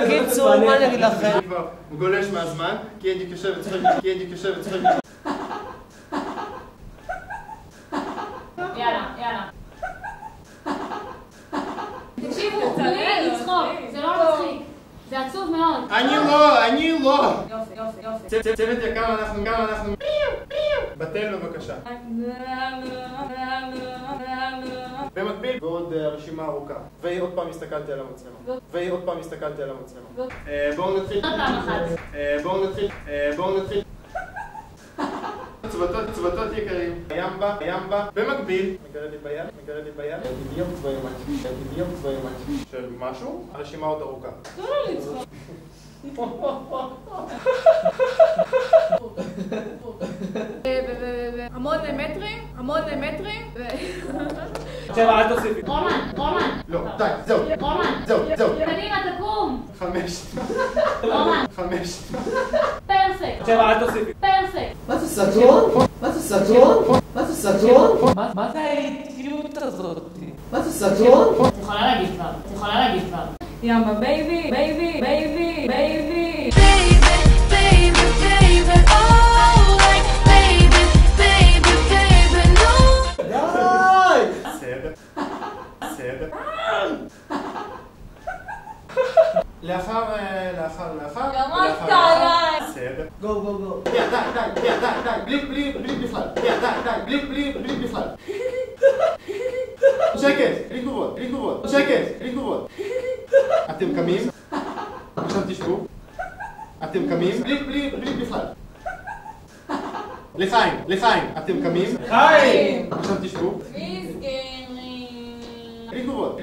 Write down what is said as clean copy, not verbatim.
קיצור, מה אני אגיד לכם? הוא גולש מהזמן, כי אדיק יושב וצוחק, כי אדיק יושב וצוחק. יאללה. תקשיבו, תני לצחוק, זה לא מצחיק. זה עצוב מאוד. אני לא! יופי. צוות יקר, אנחנו בטל בבקשה. במקביל, ועוד רשימה ארוכה. ועוד פעם הסתכלתי על המצלמה. בואו נתחיל. בואו נתחיל. צוותות יקרים. ימבה. במקביל. מגרד לי ביד. בדיוק צבעים. של משהו? הרשימה עוד ארוכה. לא לצחוק. המון מטרים. שבע, אל תוסיפי. רומן. לא, די, זהו. קדימה, תקום. 5. רומן. 5. פרפקט. שבע, אל תוסיפי. פרפקט. מה זה סטרון? מה זה האיטיות הזאת? מה זה סטרון? את יכולה להגיד כבר. יאמבה בייבי. בסדר. לאחר. גמרת עליי. בסדר. גו. די. בלי בכלל. שקט, בלי תגובות. אתם קמים? עכשיו תשבו. אתם קמים? בלי בכלל. לחיים. אתם קמים? חיים! עכשיו תשבו. מסכנים. בלי תגובות.